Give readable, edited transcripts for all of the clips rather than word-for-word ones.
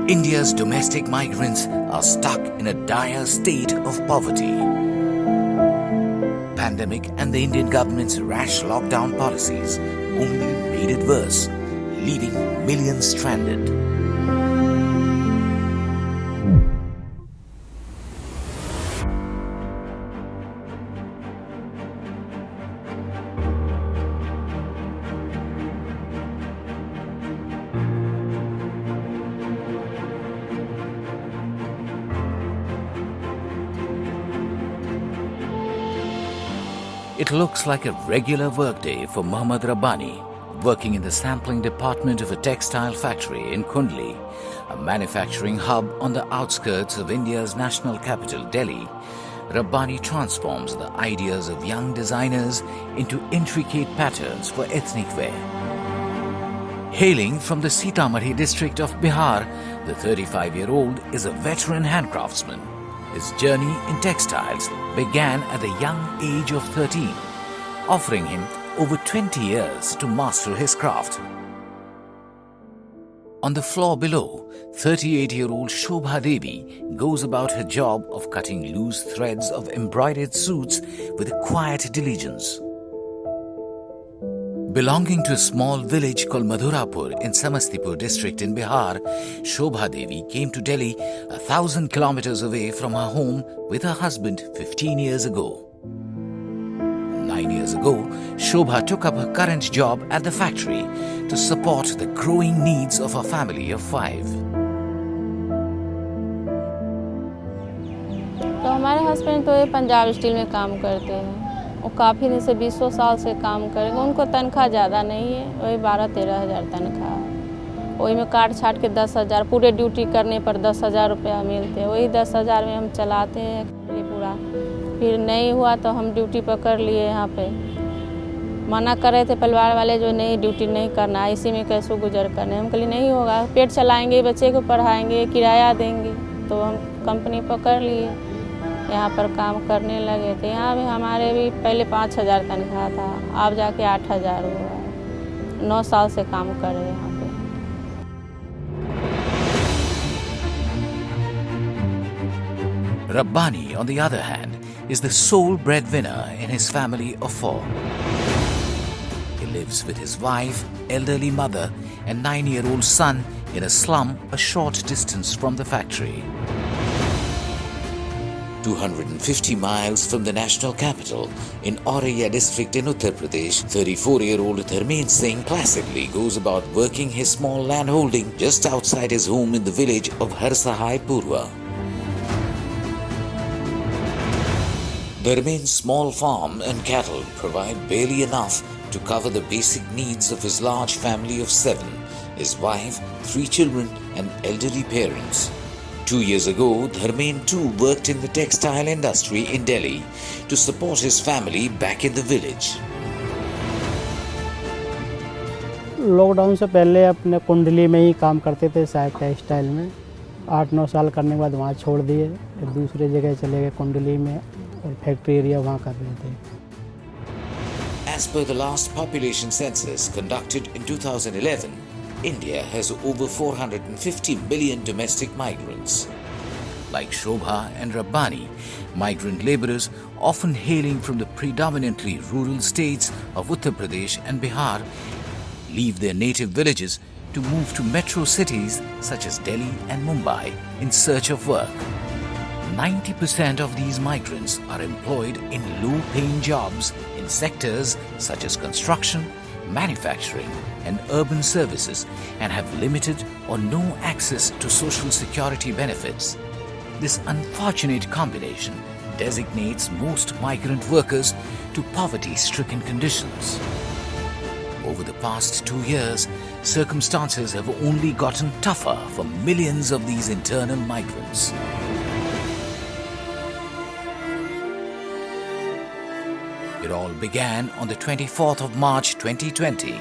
India's domestic migrants are stuck in a dire state of poverty. Pandemic and the Indian government's rash lockdown policies only made it worse, leaving millions stranded. It looks like a regular workday for Mohammad Rabbani, working in the sampling department of a textile factory in Kundli, a manufacturing hub on the outskirts of India's national capital, Delhi. Rabbani transforms the ideas of young designers into intricate patterns for ethnic wear. Hailing from the Sitamarhi district of Bihar, the 35-year-old is a veteran handcraftsman. His journey in textiles began at the young age of 13, offering him over 20 years to master his craft. On the floor below, 38-year-old Shobha Devi goes about her job of cutting loose threads of embroidered suits with a quiet diligence. Belonging to a small village called Madhurapur in Samastipur district in Bihar, Shobha Devi came to Delhi 1,000 kilometers away from her home with her husband 15 years ago. 9 years ago, Shobha took up her current job at the factory to support the growing needs of a family of 5. तो हमारे husband तो ये Punjab steel में काम करते हैं। वो काफ़ी दिन से 20 साल से काम करेंगे। उनको तनख्वाह ज़्यादा नहीं है, वही 12-13 हज़ार तनख्वाह। वही में काट छाट के 10,000, पूरे ड्यूटी करने पर 10,000 रुपया मिलते हैं। वही 10,000 में हम चलाते हैं ये पूरा। फिर नहीं हुआ तो हम ड्यूटी पकड़ लिए यहाँ पे। मना कर रहे थे परिवार वाले, जो नहीं ड्यूटी नहीं करना, इसी में कैसे गुजर करने। हम कहली नहीं होगा, पेट चलाएँगे, बच्चे को पढ़ाएँगे, किराया देंगे। तो हम कंपनी पकड़ लिए, यहाँ पर काम करने लगे थे। यहाँ भी हमारे भी पहले 5,000 तनख्वाह था, अब जाके 8,000 हुआ है। 9 साल से काम कर रहे हैं यहाँ पे। Rabbani, on the other hand, is the sole breadwinner in his family of 4. He lives with his wife, elderly mother, and 9-year-old son in a slum a short distance from the factory. 250 miles from the national capital, in Auraiya district in Uttar Pradesh, 34-year-old Dharmen Singh placidly goes about working his small land holding just outside his home in the village of Harsahai Purva. Dharmen's small farm and cattle provide barely enough to cover the basic needs of his large family of 7, his wife, 3 children and elderly parents. 2 years ago, Dharmen too worked in the textile industry in Delhi to support his family back in the village. Lockdown से पहले अपने कुंडली में ही काम करते थे, शायद textile में। 8-9 साल करने के बाद वहाँ छोड़ दिए, फिर दूसरे जगह चले गए कुंडली में, और फैक्ट्री एरिया वहाँ कर रहे थे। As per the last population census conducted in 2011, India has over 450 million domestic migrants. Like Shobha and Rabbani, migrant laborers, often hailing from the predominantly rural states of Uttar Pradesh and Bihar, leave their native villages to move to metro cities such as Delhi and Mumbai in search of work. 90% of these migrants are employed in low-paying jobs in sectors such as construction, manufacturing and urban services, and have limited or no access to social security benefits. This unfortunate combination designates most migrant workers to poverty-stricken conditions. Over the past 2 years, circumstances have only gotten tougher for millions of these internal migrants. It all began on the 24th of March 2020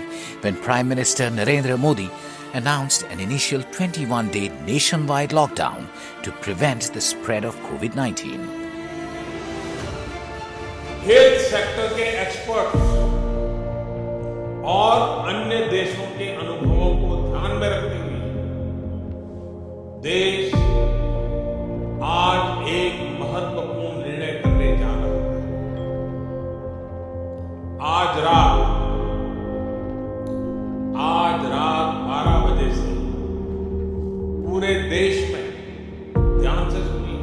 when Prime Minister Narendra Modi announced an initial 21-day nationwide lockdown to prevent the spread of COVID-19. Health sector के experts और अन्य देशों के अनुभवों को ध्यान में रखते हुए देश आज एक महत्वपूर्ण निर्णय करने जा रहा है। आज रात 12 बजे से पूरे देश में, ध्यान से सुनिए,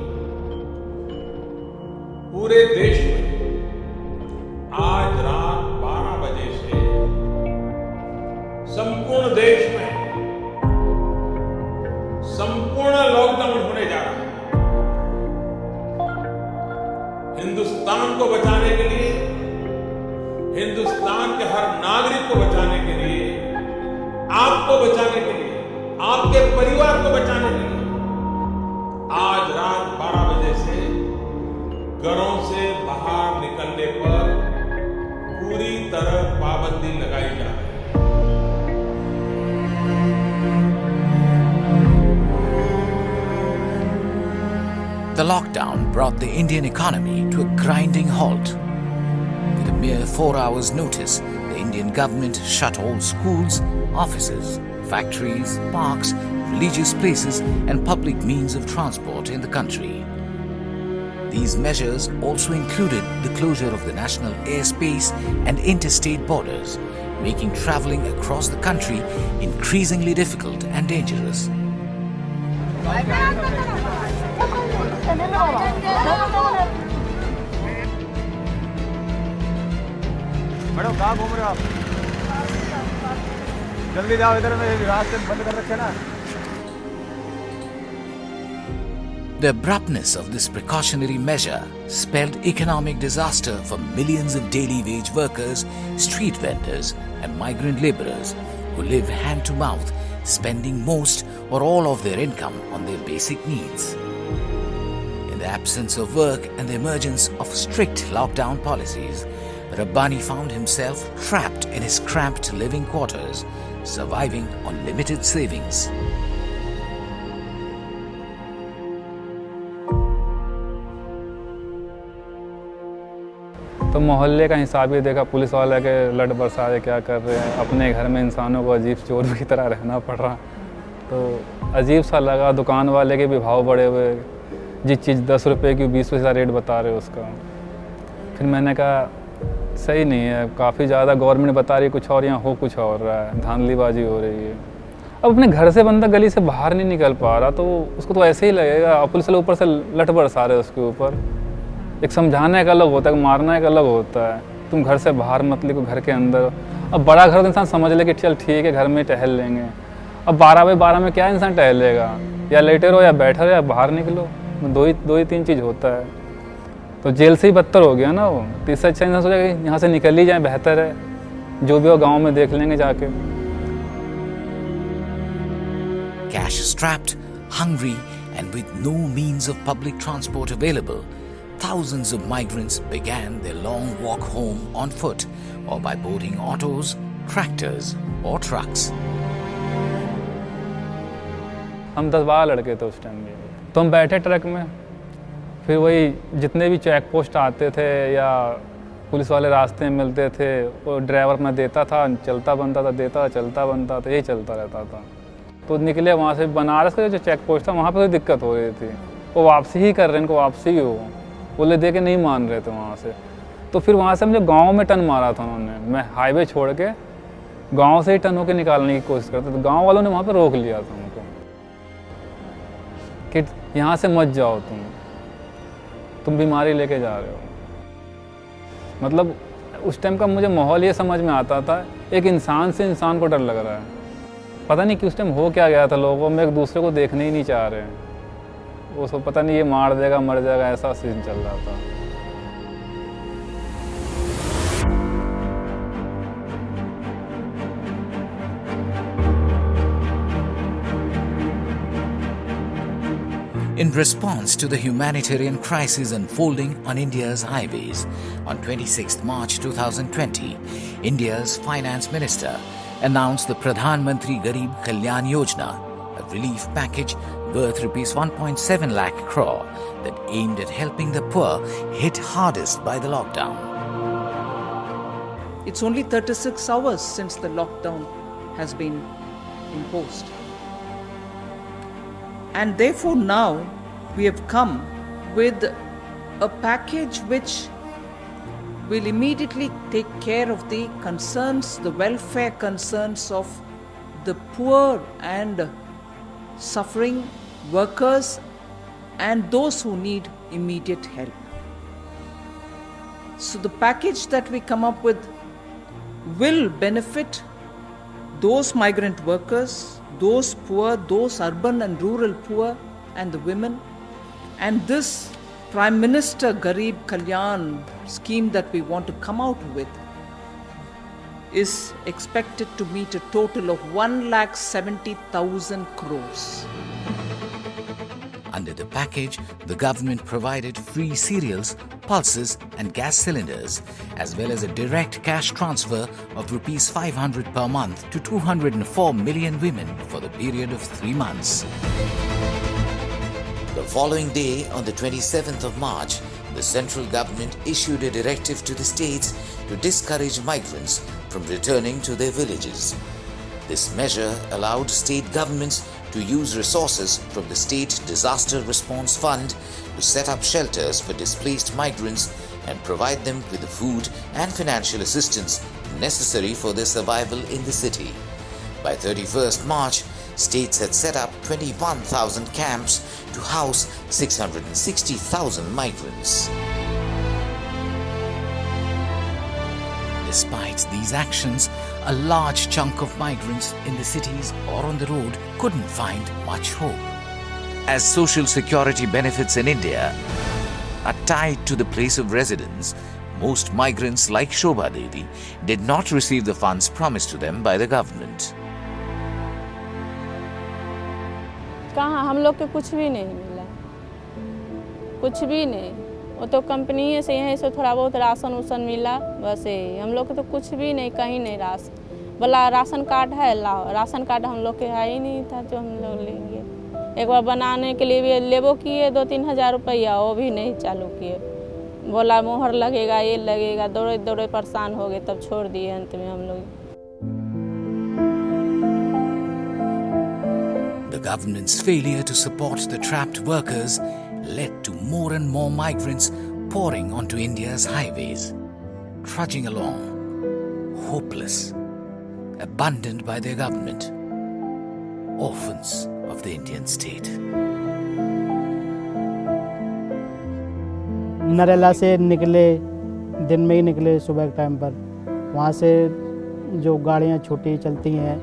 पूरे देश में आज रात 12 बजे से संपूर्ण देश में संपूर्ण लॉकडाउन होने जा रहा है। हिंदुस्तान को बचाने के लिए, हिंदुस्तान के हर नागरिक को बचाने के लिए, आपको बचाने के लिए, आपके परिवार को बचाने के लिए आज रात 12 बजे से घरों से बाहर निकलने पर पूरी तरह पाबंदी लगाई जा रही है। The lockdown brought the Indian economy to a grinding halt. With a mere 4 hours' notice, the Indian government shut all schools, offices, factories, parks, religious places and public means of transport in the country. These measures also included the closure of the national airspace and interstate borders, making travelling across the country increasingly difficult and dangerous. Madam कहाँ घूम रहे हो आप? जल्दी जाओ, इधर में रास्ते बंद कर रखे ना। The abruptness of this precautionary measure spelled economic disaster for millions of daily wage workers, street vendors and migrant laborers who live hand to mouth, spending most or all of their income on their basic needs. In the absence of work and the emergence of strict lockdown policies, Rabbani found himself trapped in his cramped living quarters, surviving on limited savings. तो मोहल्ले का हिसाब ये देखा, police वाले के लट बरसाए क्या कर रहे हैं, अपने घर में इंसानों को अजीब चोर की तरह रहना पड़ रहा। तो अजीब सा लगा, दुकान वाले के भी भाव बढ़े हुए, जिस चीज़ 10 रुपये की 20 पैसा रेट बता रहे उसका। फिर मैंने कहा सही नहीं है, काफ़ी ज़्यादा गवर्नमेंट बता रही है कुछ और, यहाँ हो कुछ और रहा है, धांधलीबाजी हो रही है। अब अपने घर से बंदा गली से बाहर नहीं निकल पा रहा तो उसको तो ऐसे ही लगेगा, और पुलिस वाले ऊपर से लट बरसा रहे उसके ऊपर। एक समझाना एक अलग होता है, मारना एक अलग होता है। तुम घर से बाहर मत निकलो, घर के अंदर। अब बड़ा घर तो इंसान समझ ले कि चल ठीक है घर में टहल लेंगे। अब 12 बाय 12 में क्या इंसान टहलेगा, या लेटे रहो या बैठे रहो या बाहर निकलो, दो ही तीन चीज़ होता है। तो जेल से ही बदतर हो गया ना वो। तो इससे अच्छा इंसान सोचा कि यहाँ से निकल ही जाए, बेहतर है, जो भी हो गाँव में देख लेंगे जाके। Cash-strapped, hungry and with no means of public transport available, thousands of migrants began their long walk home on foot or by boarding autos, tractors or trucks. हम 10-12 लड़के थे उस टाइम में, तो हम बैठे ट्रक में। फिर वही जितने भी चेक पोस्ट आते थे या पुलिस वाले रास्ते में मिलते थे, वो ड्राइवर में देता था, चलता बनता था, देता चलता बनता था, यही चलता रहता था। तो निकले वहाँ से, बनारस का जो चेक पोस्ट था वहाँ पर कोई दिक्कत हो रही थी, वो वापसी ही कर रहे हैं, इनको वापसी ही हो, बोले दे के नहीं मान रहे थे वहाँ से। तो फिर वहाँ से मुझे गांव में टर्न मारा था उन्होंने, मैं हाईवे छोड़ के गांव से ही टर्न होकर निकालने की कोशिश करते, तो गांव वालों ने वहाँ पे रोक लिया था उनको कि यहाँ से मत जाओ, तुम बीमारी लेके जा रहे हो। मतलब उस टाइम का मुझे माहौल ये समझ में आता था, एक इंसान से इंसान को डर लग रहा है। पता नहीं कि उस टाइम हो क्या गया था, लोगों में एक दूसरे को देखने ही नहीं चाह रहे हैं, वो सब पता नहीं ये मार देगा मर जाएगा, ऐसा सीन चल रहा था। In response to the humanitarian crisis unfolding on India's highways, on 26th March 2020, India's Finance Minister announced the Pradhan Mantri Garib Kalyan Yojana, a relief package worth rupees 1.7 lakh crore that aimed at helping the poor hit hardest by the lockdown. It's only 36 hours since the lockdown has been imposed. And therefore now we have come with a package which will immediately take care of the concerns, the welfare concerns of the poor and suffering workers and those who need immediate help. So the package that we come up with will benefit those migrant workers, those poor, those urban and rural poor, and the women. And this Prime Minister Garib Kalyan scheme that we want to come out with is expected to meet a total of 1,70,000 crores. Under the package, the government provided free cereals, pulses and gas cylinders, as well as a direct cash transfer of Rs 500 per month to 204 million women for the period of 3 months. The following day, on the 27th of March, the central government issued a directive to the states to discourage migrants from returning to their villages. This measure allowed state governments to use resources from the State Disaster Response Fund to set up shelters for displaced migrants and provide them with the food and financial assistance necessary for their survival in the city. By 31st March, states had set up 21,000 camps to house 660,000 migrants. Despite these actions, a large chunk of migrants in the cities or on the road couldn't find much hope. As social security benefits in India are tied to the place of residence, most migrants like Shobha Devi did not receive the funds promised to them by the government. कहाँ हम लोग के कुछ भी नहीं मिला, कुछ भी नहीं। वो तो कंपनी से यहीं से थोड़ा बहुत राशन उसन मिला, बस यही। हम लोग के तो कुछ भी नहीं, कहीं नहीं राशन। बोला राशन कार्ड है लाओ, राशन कार्ड हम लोग के है ही नहीं था जो हम लोग लेंगे। एक बार बनाने के लिए भी लेबो किए 2-3 हज़ार रुपया, वो भी नहीं चालू किए। बोला मोहर लगेगा, ये लगेगा, दौड़े दौड़े परेशान हो गए, तब छोड़ दिए अंत में हम लोग। The government's failure to support the trapped workers led to more and more migrants pouring onto India's highways, trudging along, hopeless, abandoned by their government, orphans of the Indian state. Narela से निकले, दिन में ही निकले सुबह के टाइम पर। वहाँ से जो गाड़ियाँ छोटी चलती हैं,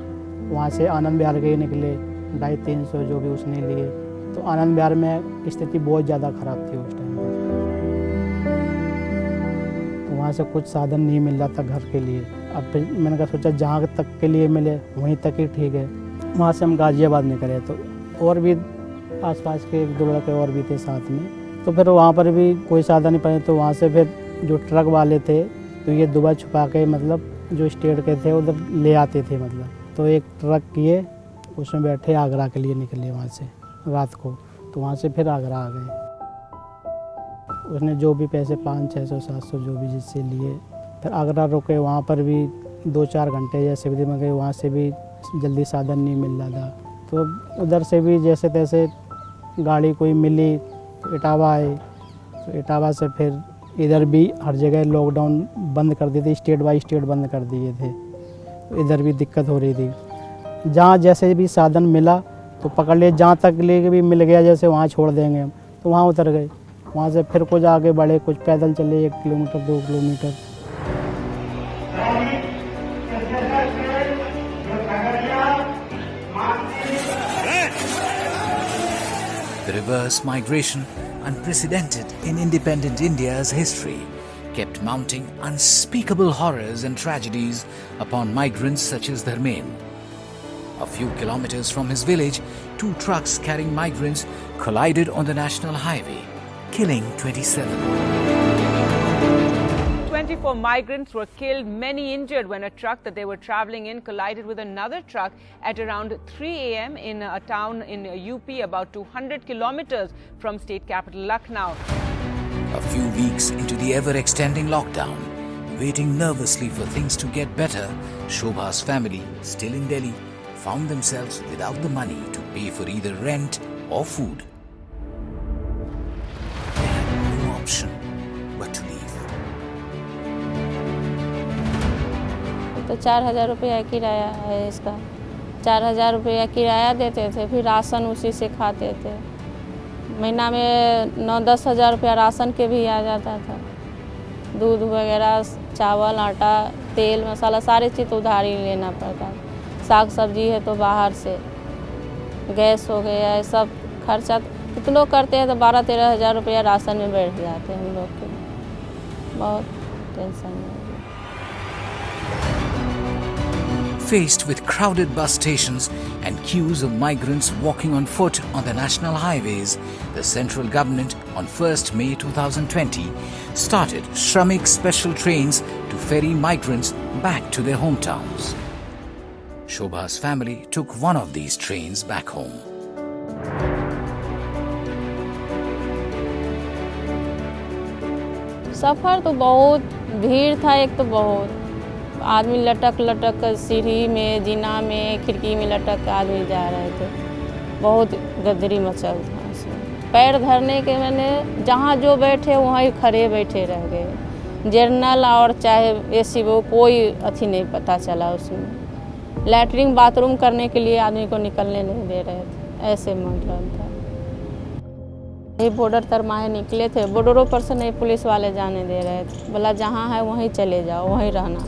वहाँ से आनंद विहार के निकले, 250-300 जो भी उसने लिए। तो आनंद विहार में स्थिति बहुत ज़्यादा ख़राब थी उस टाइम पर। तो वहाँ से कुछ साधन नहीं मिल रहा था घर के लिए। अब फिर मैंने कहा सोचा जहाँ तक के लिए मिले वहीं तक ही ठीक है। वहाँ से हम गाज़ियाबाद निकले, तो और भी आसपास के 1-2 लड़के और भी थे साथ में। तो फिर वहाँ पर भी कोई साधन नहीं पाए। तो वहाँ से फिर जो ट्रक वाले थे, तो ये दुबई छुपा के मतलब जो स्टेट के थे उधर ले आते थे मतलब। तो एक ट्रक किए, उसमें बैठे आगरा के लिए निकले वहाँ से रात को। तो वहाँ से फिर आगरा आ गए। उसने जो भी पैसे 500-600-700 जो भी जिससे लिए, फिर आगरा रुके। वहाँ पर भी 2-4 घंटे जैसे भी में गए, वहाँ से भी जल्दी साधन नहीं मिल रहा था। तो उधर से भी जैसे तैसे गाड़ी कोई मिली, तो इटावा आए। तो इटावा से फिर इधर भी हर जगह लॉकडाउन बंद कर दिए थे, स्टेट बाई स्टेट बंद कर दिए थे। तो इधर भी दिक्कत हो रही थी। जहाँ जैसे भी साधन मिला तो पकड़ लिए, जहाँ तक ले भी मिल गया जैसे वहाँ छोड़ देंगे हम, तो वहाँ उतर गए। वहाँ से फिर कुछ आगे बढ़े, कुछ पैदल चले 1 kilometre 2 kilometre. The reverse migration, unprecedented in independent India's history, kept mounting unspeakable horrors and tragedies upon migrants such as Dharmen. A few kilometers from his village, 2 trucks carrying migrants collided on the national highway, killing 27. 24 migrants were killed, many injured when a truck that they were traveling in collided with another truck at around 3 a.m. in a town in UP about 200 kilometers from state capital Lucknow. A few weeks into the ever-extending lockdown, waiting nervously for things to get better, Shobha's family, still in Delhi, found themselves without the money to pay for either rent or food. They had no option but to leave. तो 4,000 रुपया किराया है इसका। 4,000 रुपया किराया देते थे, फिर राशन उसी से खाते थे। महीना में 9-10 हज़ार रुपया राशन के भी आ जाता था। दूध वगैरह, चावल, आटा, तेल, मसाला सारी चीज़ उधार ही लेना पड़ता। साग सब्जी है तो बाहर से, गैस हो गया है, सब खर्चा कितने लोग करते हैं तो 12-13 हज़ार रुपया राशन में बैठ जाते हैं हम लोग के। बहुत टेंशन है। Faced with crowded bus stations and queues of migrants walking on foot on the national highways, the central government on 1st May 2020 started Shramik special trains to ferry migrants back to their hometowns. Shobha's family took one of these trains back home. सफ़र तो बहुत भीड़ था, एक तो बहुत आदमी लटक कर सीढ़ी में, जीना में, खिड़की में लटक कर आदमी जा रहे थे। बहुत गदरी मचल था उसमें। पैर धरने के मैंने जहाँ जो बैठे वहीं खड़े बैठे रह गए। जर्नल और चाहे एसी वो कोई अथी नहीं पता चला उसमें। लैट्रिन बाथरूम करने के लिए आदमी को निकलने नहीं दे रहे थे, ऐसे मतलब था। ये बॉर्डर तरमाहे निकले थे, बॉर्डरों पर से नहीं पुलिस वाले जाने दे रहे थे। बोला जहाँ है वहीं चले जाओ, वहीं रहना।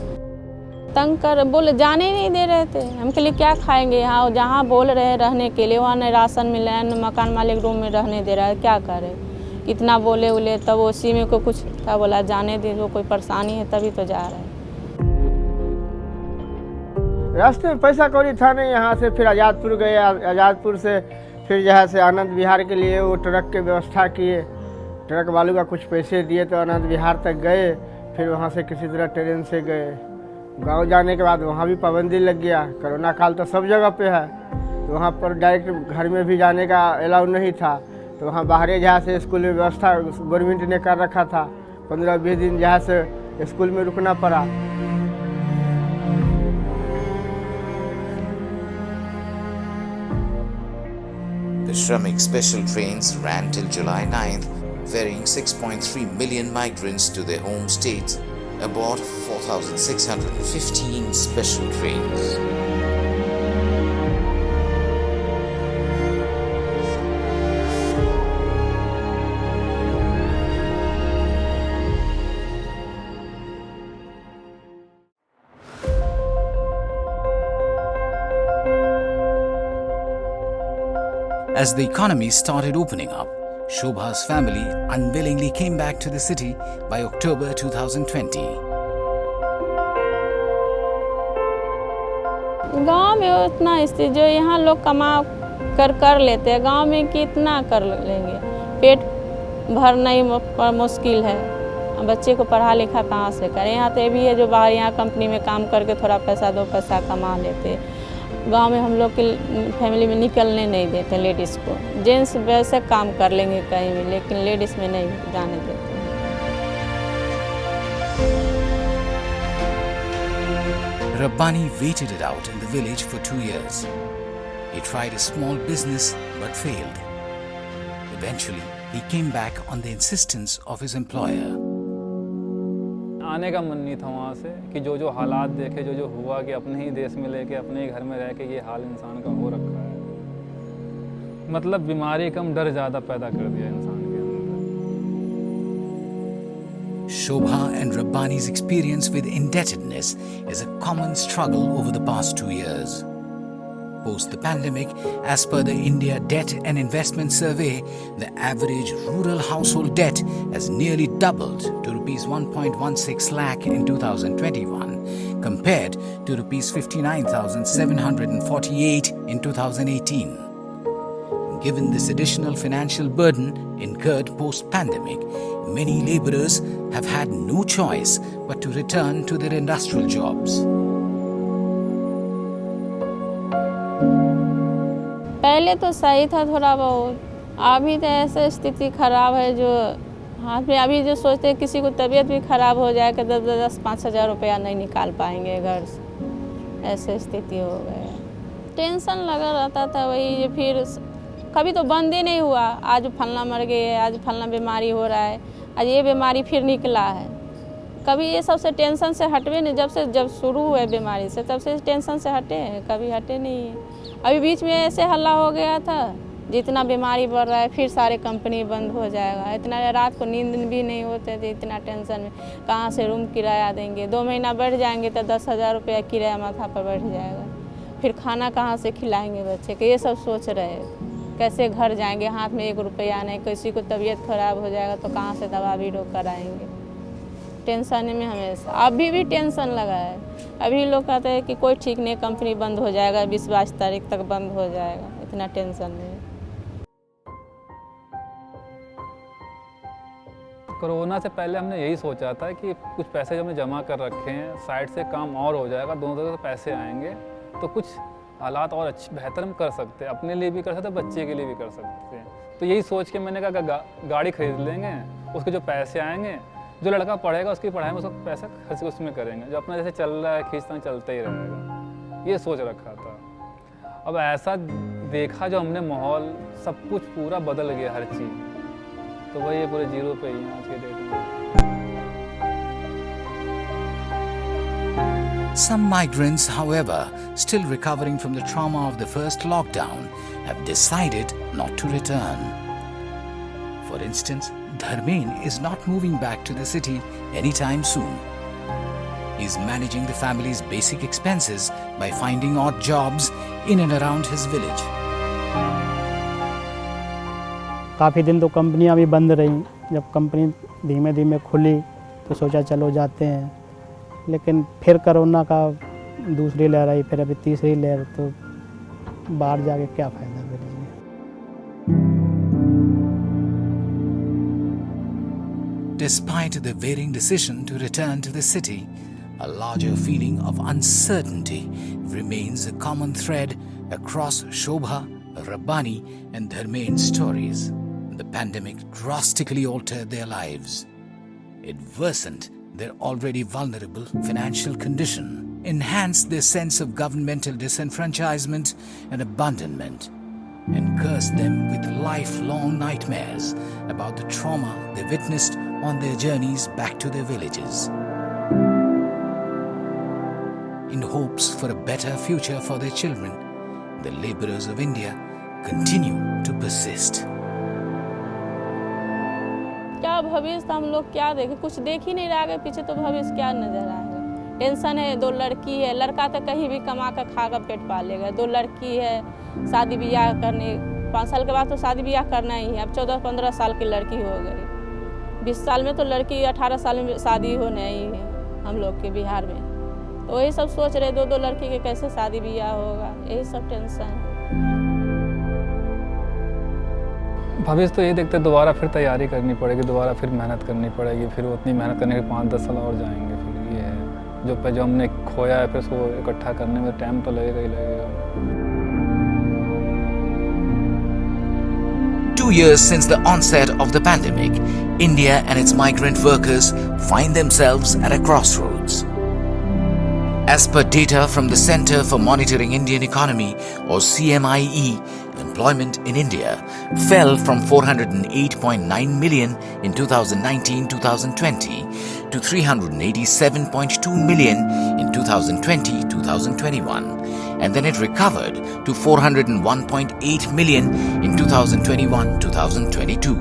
तंग कर बोले, जाने नहीं दे रहे थे। हम के लिए क्या खाएंगे यहाँ, जहाँ बोल रहे हैं रहने के लिए वहाँ न राशन मिला है, न मकान मालिक रूम में रहने दे रहा है, क्या करें। कितना बोले उले तब उसी में को कुछ था, बोला जाने दे, जो कोई परेशानी है तभी तो जा रहे हैं। रास्ते में पैसा कौड़ी था नहीं, यहाँ से फिर आज़ादपुर गए। आज़ादपुर से फिर जहाँ से आनंद विहार के लिए वो ट्रक की व्यवस्था किए। ट्रक वालों का कुछ पैसे दिए तो आनंद विहार तक गए। फिर वहाँ से किसी तरह ट्रेन से गए। गांव जाने के बाद वहाँ भी पाबंदी लग गया। कोरोना काल तो सब जगह पे है, तो वहाँ पर डायरेक्ट घर में भी जाने का अलाउ नहीं था। तो वहाँ बाहर जहाँ से स्कूल में व्यवस्था गवर्नमेंट ने कर रखा था। 15-20 दिन जहाँ से स्कूल में रुकना पड़ा। The Shramik special trains ran till July 9th, ferrying 6.3 million migrants to their home states aboard 4,615 special trains. As the economy started opening up, Shobha's family unwillingly came back to the city by October 2020. गांव में उतना स्थिति जो यहाँ लोग कमा कर लेते हैं, गांव में कितना कर लेंगे। पेट भरना ही मुश्किल है, बच्चे को पढ़ा लिखा कहाँ से करें। यहाँ तो ये भी है जो बाहर यहाँ कंपनी में काम करके थोड़ा पैसा 2 पैसा कमा लेते। गांव में हम लोग की फैमिली में निकलने नहीं देते लेडीज़ को। जेंट्स वैसे काम कर लेंगे कहीं भी, लेकिन लेडीज़ में नहीं जाने देते। Rabbani waited it out in the village for 2 years. He tried a small business but failed. Eventually, he came back on the insistence of his employer. आने का मन नहीं था वहाँ से कि जो हालात देखे, जो हुआ कि अपने ही देश में लेके अपने ही घर में रह के ये हाल इंसान का हो रखा है। मतलब बीमारी कम, डर ज़्यादा पैदा कर दिया इंसान के अंदर। Shobha and Rabbani's experience with indebtedness is a common struggle over the past 2 years. Post the pandemic, as per the India Debt and Investment Survey, the average rural household debt has nearly doubled to rupees 1.16 lakh in 2021 compared to rupees 59,748 in 2018. Given this additional financial burden incurred post-pandemic, many laborers have had no choice but to return to their industrial jobs. पहले तो सही था थोड़ा बहुत, अभी तो ऐसे स्थिति खराब है जो हाथ में। अभी जो सोचते हैं किसी को तबीयत भी खराब हो जाए कि 10-5 हज़ार रुपया नहीं निकाल पाएंगे घर से, ऐसे स्थिति हो गई। टेंशन लगा रहता था, वही फिर कभी तो बंद ही नहीं हुआ, आज फलना मर गए है, आज फलना बीमारी हो रहा है, आज ये बीमारी फिर निकला है। कभी ये सबसे टेंशन से हटवे नहीं, जब शुरू हुए बीमारी से तब से टेंशन से हटे हैं, कभी हटे नहीं है। अभी बीच में ऐसे हल्ला हो गया था, जितना बीमारी बढ़ रहा है फिर सारे कंपनी बंद हो जाएगा। इतना रात को नींद भी नहीं होते थे, इतना टेंशन में कहाँ से रूम किराया देंगे, 2 महीना बढ़ जाएंगे तो 10,000 रुपया किराया माथा पर बढ़ जाएगा, फिर खाना कहाँ से खिलाएंगे बच्चे के, ये सब सोच रहे हैं। कैसे घर जाएंगे, हाथ में 1 रुपया नहीं, किसी को तबीयत खराब हो जाएगा तो कहाँ से दवा भी रोक कर आएंगे। टेंशन में हमेशा, अभी भी टेंशन लगा है। अभी लोग कहते हैं कि कोई ठीक नहीं, कंपनी बंद हो जाएगा, 20-22 तारीख तक बंद हो जाएगा, इतना टेंशन में। कोरोना से पहले हमने यही सोचा था कि कुछ पैसे जो हमने जमा कर रखे हैं, साइड से काम और हो जाएगा, दोनों तरफ से पैसे आएंगे तो कुछ हालात और अच्छे बेहतर हम कर सकते हैं, अपने लिए भी कर सकते हैं, बच्चे के लिए भी कर सकते हैं। तो यही सोच के मैंने कहा गाड़ी खरीद लेंगे, उसके जो पैसे आएंगे, जो लड़का पढ़ेगा उसकी पढ़ाई में उसका पैसा खर्च उसमें करेंगे, जो अपना जैसे चल रहा है खींचता चलता ही रहेगा, ये सोच रखा था। अब ऐसा देखा जो हमने माहौल, सब कुछ पूरा बदल गया हर चीज़, तो वही ये पूरे जीरो पे ही आज के डेट में। Some migrants, however, still recovering from the trauma of the first lockdown, have decided not to return. For instance, Dharmen is not moving back to the city anytime soon. He is managing the family's basic expenses by finding odd jobs in and around his village. काफ़ी दिन तो कंपनियां भी बंद रहीं, जब company धीमे धीमे खुली तो सोचा चलो जाते हैं, लेकिन फिर कोरोना का दूसरी लहर आई, फिर अभी तीसरी लहर, तो बाहर जाके क्या फ़ायदा फिर। Despite the varying decision to return to the city, a larger feeling of uncertainty remains a common thread across Shobha, Rabbani and Dharmen's stories. The pandemic drastically altered their lives. It worsened their already vulnerable financial condition, enhanced their sense of governmental disenfranchisement and abandonment, and cursed them with lifelong nightmares about the trauma they witnessed on their journeys back to their villages. In hopes for a better future for their children, the laborers of India continue to persist. क्या भविष्य हम लोग क्या देखें, कुछ देख ही नहीं रहा है पीछे, तो भविष्य क्या नजर आएगा। टेंशन है, 2 लड़की है, लड़का तो कहीं भी कमा कर खा कर पेट पालेगा, 2 लड़की है, शादी ब्याह करने 5 साल के बाद तो शादी ब्याह करना ही है। अब 14-15 साल की लड़की हो गई, 20 साल में तो लड़की 18 साल में शादी होने ही है हम लोग के बिहार में। तो वही सब सोच रहे, 2 लड़की के कैसे शादी ब्याह होगा, यही सब टेंशन है। भविष्य तो ये देखते दोबारा फिर तैयारी करनी पड़ेगी, दोबारा फिर मेहनत करनी पड़ेगी, फिर उतनी मेहनत करने के 5-10 साल और जाएंगे। फिर ये है जो हमने खोया है, फिर उसको इकट्ठा करने में टाइम तो लगेगा ही लगेगा। 2 years since the onset of the pandemic, India and its migrant workers find themselves at a crossroads. As per data from the Center for Monitoring Indian Economy, or CMIE, employment in India fell from 408.9 million in 2019-2020 to 387.2 million in 2020-2021, and then it recovered to 401.8 million in 2021-2022.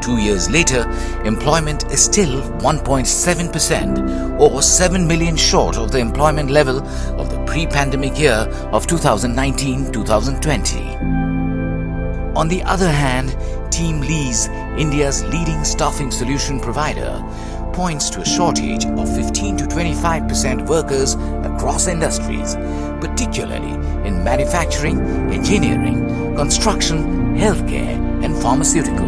2 years later, employment is still 1.7%, or 7 million short of the employment level of the pre-pandemic year of 2019-2020. On the other hand, Team Lee's, India's leading staffing solution provider, points to a shortage of 15 to 25% workers across industries, particularly in manufacturing, engineering, construction, healthcare, and pharmaceutical.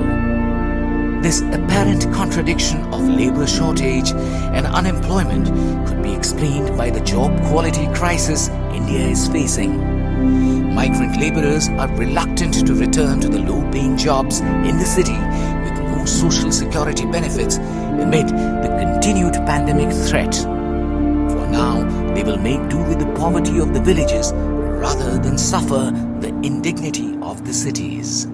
This apparent contradiction of labor shortage and unemployment could be explained by the job quality crisis India is facing. Migrant laborers are reluctant to return to the low-paying jobs in the city with no social security benefits amid the continued pandemic threat. For now, they will make do with the poverty of the villages rather than suffer the indignity of the cities.